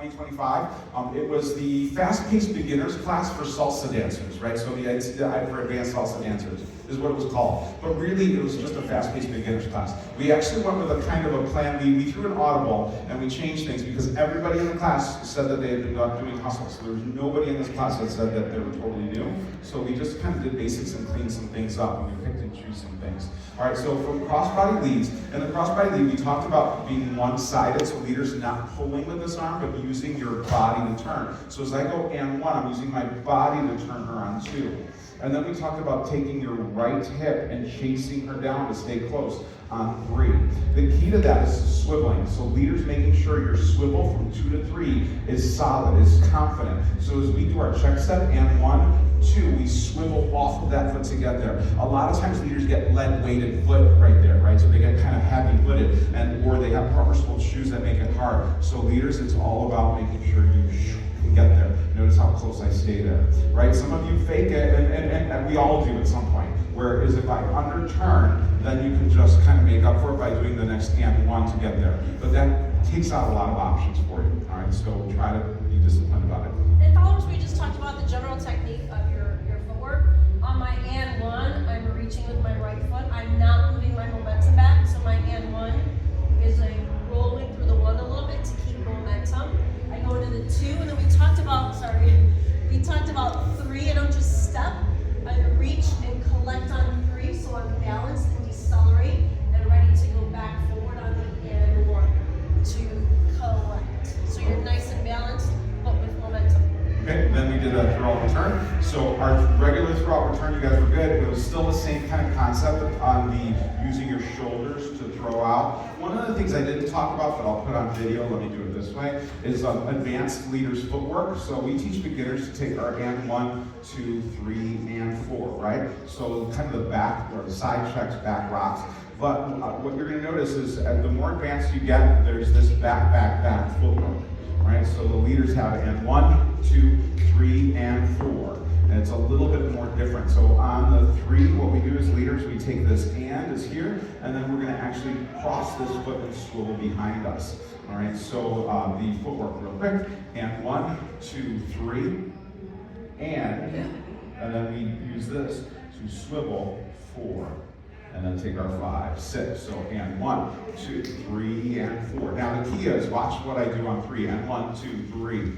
2025. It was the fast-paced beginners class for salsa dancers, right? So the idea for advanced salsa dancers is what it was called. But really, it was just a fast-paced beginners class. We actually went with a kind of a plan. We threw an audible and we changed things because everybody in the class said that they had been doing hustle. So there was nobody in this class that said that they were totally new. So we just kind of did basics and cleaned some things up, and we picked and chose some things. All right, so for crossbody leads, in the crossbody lead, we talked about being one-sided, so leaders not pulling with this arm, but using your body to turn. So as I go and one, I'm using my body to turn her on two. And then we talked about taking your right hip and chasing her down to stay close on three. The key to that is swiveling. So leaders making sure your swivel from 2 to 3 is solid, is confident. So as we do our check step and 1, 2, we swivel off of that foot to get there. A lot of times leaders get lead-weighted foot right there, right? So they get kind of heavy-footed, or they have purposeful shoes that make it hard. So leaders, it's all about making sure you can get there. Notice how close I stay there, right? Some of you fake it, and we all do at some point. Whereas if I underturn, then you can just kind of make up for it by doing the next and 1 to get there. But that takes out a lot of options for you, all right? So try to be disciplined about it. And followers, we just talked about the general technique of your footwork. On my and 1, I'm reaching with my right foot. I'm not moving my momentum back, so my and 1 is a rolling through the 1 a little bit to keep momentum. I go into the 2, and then we talked about 3. I don't just step. I reach and collect on 3, so I'm balanced and decelerate and ready to go back forward on the and 1 to collect. So you're nice and balanced, but with momentum. Okay, then we did a throw out return. So our regular throw out return, you guys were good. It was still the same kind of concept on the using your shoulders to throw out. One of the things I didn't talk about, but I'll put on video, let me do it this way, is advanced leaders footwork. So we teach beginners to take our and 1, 2, 3, and 4, right? So kind of the back or the side checks, back rocks. But what you're going to notice is the more advanced you get, there's this back footwork. Right, so the leaders have and 1, 2, 3, and 4. And it's a little bit more different. So on the 3, what we do as leaders, we take this and is here, and then we're going to actually cross this foot and swivel behind us. All right, so the footwork real quick. And 1, 2, 3, and then we use this to swivel 4. And then take our 5, 6. So and 1, 2, 3, and 4. Now the key is watch what I do on 3. And 1, 2, 3. I'm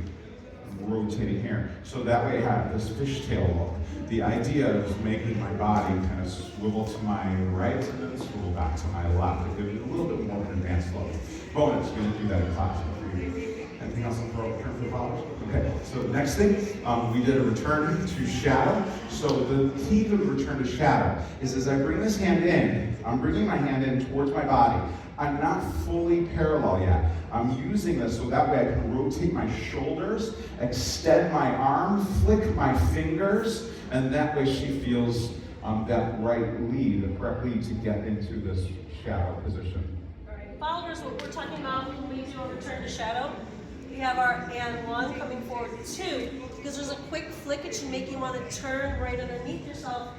rotating here. So that way I have this fishtail look. The idea is making my body kind of swivel to my right and then swivel back to my left. It gives you a little bit more of an advanced look. Bonus, we're going to do that in class. Anything else on return for the followers? Okay, so the next thing, we did a return to shadow. So the key to the return to shadow is as I bring this hand in, I'm bringing my hand in towards my body. I'm not fully parallel yet. I'm using this so that way I can rotate my shoulders, extend my arm, flick my fingers, and that way she feels that right lead, the correct lead to get into this shadow position. All right, followers, what we're talking about when we do a return to shadow, we have our and 1 coming forward 2, because there's a quick flick it should make you want to turn right underneath yourself,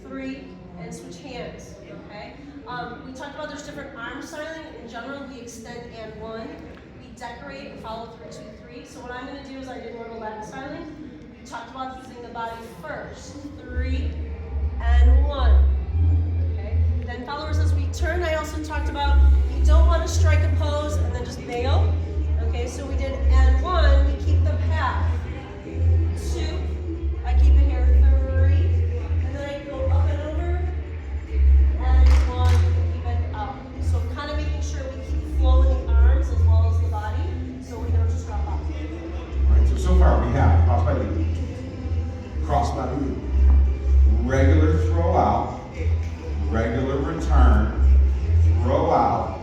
3, and switch hands, okay? We talked about there's different arm styling. In general, we extend and 1, we decorate and follow through 2, 3. So what I'm going to do is I did normal leg styling. We talked about using the body first, 3, and 1, okay? Then followers, as we turn, I also talked about you don't want to strike a pose and then just bail. Okay, so we did and 1, we keep the path. 2, I keep it here, 3, and then I go up and over, and 1, keep it up. So kind of making sure we keep flowing the arms as well as the body, so we don't just drop off. All right, so far we have cross body lead, regular throw out, regular return, throw out,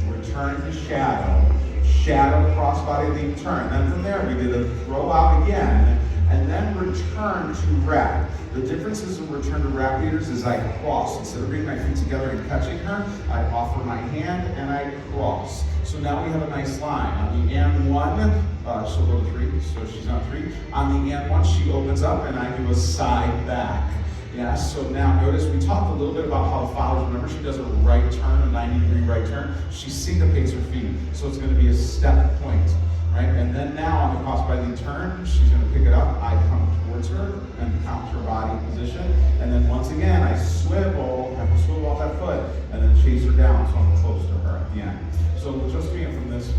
return to shadow, shadow, crossbody, lead, turn. Then from there, we did a throw out again, and then return to wrap. The differences in return to wrap leaders is I cross. Instead of bringing my feet together and catching her, I offer my hand and I cross. So now we have a nice line. On the and 1, she'll go to 3, so she's on 3. On the and 1, she opens up and I do a side back. Yeah, so now notice we talked a little bit about how the followers, remember she does a right turn, a 90-degree right turn. She syncopates her feet, so it's going to be a step point, right? And then then now on the cross body turn, she's gonna pick it up, I come towards her and counter body position, and then once again, I swivel, have to swivel off that foot, and then chase her down so I'm close to her at the end. So just doing it from this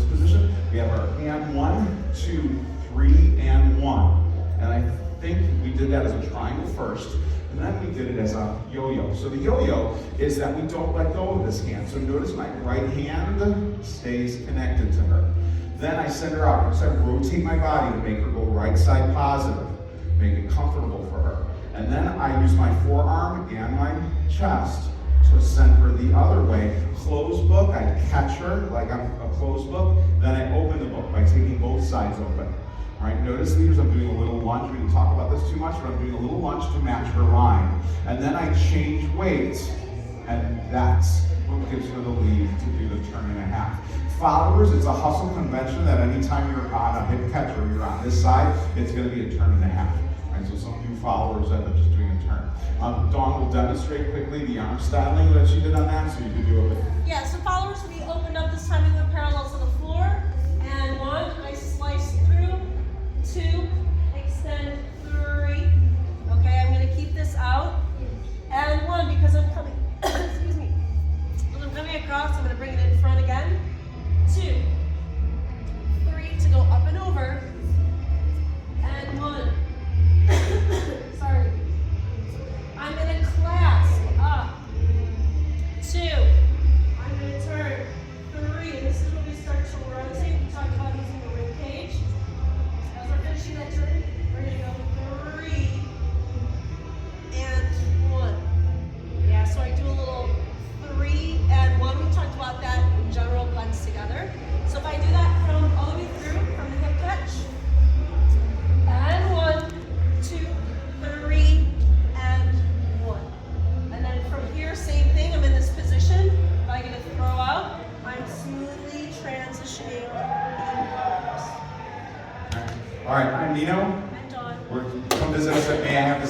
position, we have our and 1, 2, 3, and 1. And I think we did that as a triangle first, and then we did it as a yo-yo. So the yo-yo is that we don't let go of this hand. So notice my right hand stays connected to her. Then I send her out. Notice I rotate my body to make her go right side positive, make it comfortable for her. And then I use my forearm and my chest to send her the other way. Closed book, I catch her like I'm a closed book, then I open the book by taking both sides open. All right, notice leaders, I'm doing a little lunge. We didn't talk about this too much, but I'm doing a little lunge to match her line. And then I change weights, and that's what gives her the lead to do the turn and a half. Followers, it's a hustle convention that anytime you're on a hip catch or you're on this side, it's going to be a turn and a half. All right, so some new followers end up just doing a turn. Dawn will demonstrate quickly the arm styling that she did on that, so you can do it with. Yeah, so followers, we opened up this time, we went parallel to the floor, and 1, I slice through, 2, extend, 3. Okay, I'm gonna keep this out, and 1, because I'm coming, excuse me, when I'm coming across, I'm gonna bring it in front again, 2, 3 to go up and over, and 1. Sorry. I'm gonna clasp up, 2. I'm going to turn 3. This is when we start to rotate. We talked about using the rib cage. As we're finishing that turn, we're going to go 3 and 1. Yeah, so I do a little 3 and 1. We talked about that in general blends together. So if I do that from all the way through, from the hip catch, and 1, 2, 3, and 1. And then from here, same thing. I'm in this position. If I get a throw out, I'm smoothly transitioning inwards. All right, I'm Nino. And Dawn. Come visit us at May I Have This